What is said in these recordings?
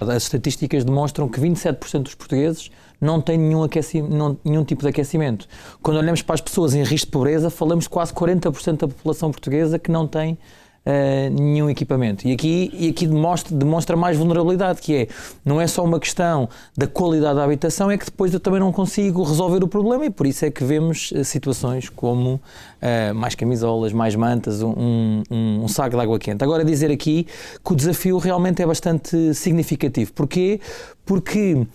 As estatísticas demonstram que 27% dos portugueses não têm nenhum tipo de aquecimento. Quando olhamos para as pessoas em risco de pobreza, falamos de quase 40% da população portuguesa que não tem nenhum equipamento. E aqui demonstra mais vulnerabilidade, que é, não é só uma questão da qualidade da habitação, é que depois eu também não consigo resolver o problema, e por isso é que vemos situações como mais camisolas, mais mantas, um saco de água quente. Agora, dizer aqui que o desafio realmente é bastante significativo. Porquê? Porque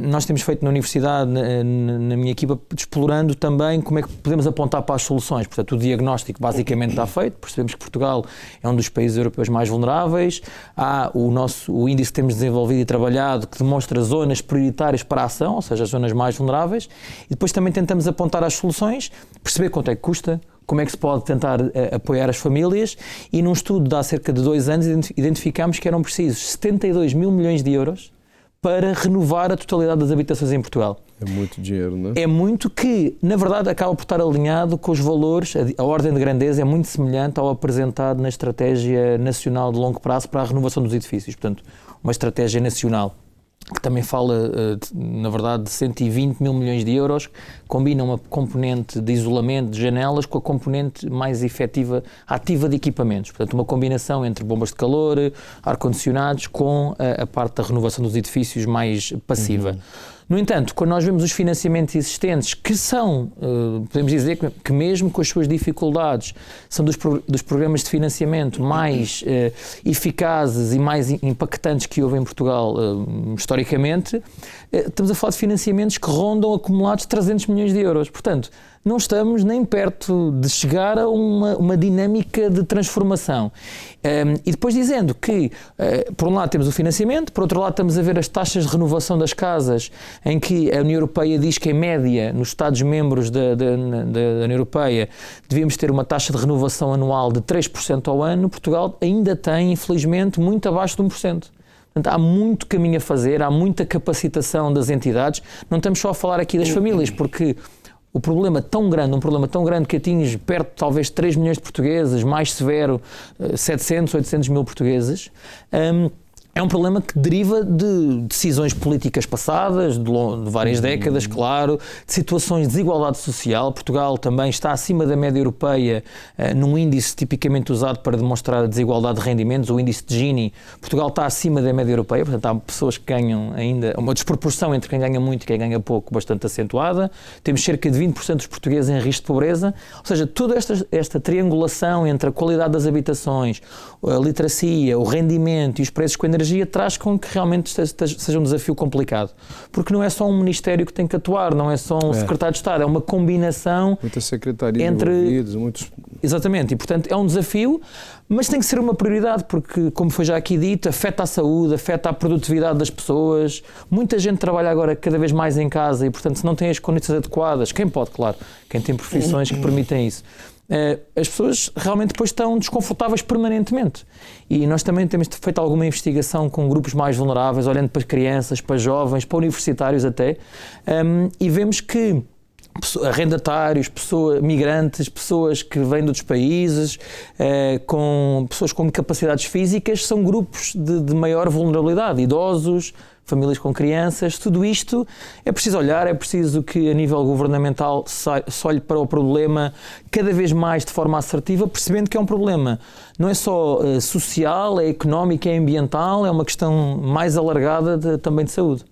nós temos feito na universidade, na minha equipa, explorando também como é que podemos apontar para as soluções. Portanto, o diagnóstico basicamente está feito, percebemos que Portugal é um dos países europeus mais vulneráveis, há o índice que temos desenvolvido e trabalhado que demonstra zonas prioritárias para a ação, ou seja, as zonas mais vulneráveis, e depois também tentamos apontar as soluções, perceber quanto é que custa, como é que se pode tentar apoiar as famílias, e num estudo de há cerca de 2 anos identificámos que eram precisos 72 mil milhões de euros para renovar a totalidade das habitações em Portugal. É muito dinheiro, não é? É muito que, na verdade, acaba por estar alinhado com os valores, a ordem de grandeza é muito semelhante ao apresentado na Estratégia Nacional de Longo Prazo para a Renovação dos Edifícios. Portanto, uma estratégia nacional que também fala, na verdade, de 120 mil milhões de euros, combina uma componente de isolamento de janelas com a componente mais efetiva, ativa de equipamentos. Portanto, uma combinação entre bombas de calor, ar-condicionados, com a parte da renovação dos edifícios mais passiva. No entanto, quando nós vemos os financiamentos existentes, que são, podemos dizer que mesmo com as suas dificuldades, são dos programas de financiamento mais eficazes e mais impactantes que houve em Portugal historicamente, estamos a falar de financiamentos que rondam acumulados 300 milhões de euros. Portanto, não estamos nem perto de chegar a uma dinâmica de transformação. E depois dizendo que, por um lado temos o financiamento, por outro lado estamos a ver as taxas de renovação das casas, em que a União Europeia diz que, em média, nos Estados-membros da União Europeia, devíamos ter uma taxa de renovação anual de 3% ao ano. Portugal ainda tem, infelizmente, muito abaixo de 1%. Portanto, há muito caminho a fazer, há muita capacitação das entidades. Não estamos só a falar aqui das famílias, porque um problema tão grande que atinge perto talvez 3 milhões de portugueses, mais severo, 700, 800 mil portugueses, é um problema que deriva de decisões políticas passadas, de várias décadas, claro, de situações de desigualdade social. Portugal também está acima da média europeia num índice tipicamente usado para demonstrar a desigualdade de rendimentos, o índice de Gini. Portugal está acima da média europeia, portanto há pessoas que ganham ainda, uma desproporção entre quem ganha muito e quem ganha pouco bastante acentuada. Temos cerca de 20% dos portugueses em risco de pobreza, ou seja, toda esta triangulação entre a qualidade das habitações, a literacia, o rendimento e os preços com energia traz com que realmente seja um desafio complicado. Porque não é só um ministério que tem que atuar, não é só um secretário de Estado, é uma combinação. Muitas secretarias envolvidas, muitos... Exatamente, e portanto é um desafio, mas tem que ser uma prioridade, porque, como foi já aqui dito, afeta a saúde, afeta a produtividade das pessoas. Muita gente trabalha agora cada vez mais em casa e, portanto, se não tem as condições adequadas, quem pode, claro, quem tem profissões que permitem isso, as pessoas realmente depois estão desconfortáveis permanentemente. E nós também temos feito alguma investigação com grupos mais vulneráveis, olhando para crianças, para jovens, para universitários até, e vemos que arrendatários, migrantes, pessoas que vêm de outros países, pessoas com capacidades físicas, são grupos de maior vulnerabilidade, idosos, famílias com crianças. Tudo isto é preciso olhar, é preciso que a nível governamental se olhe para o problema cada vez mais de forma assertiva, percebendo que é um problema não é só social, é económico, é ambiental, é uma questão mais alargada também de saúde.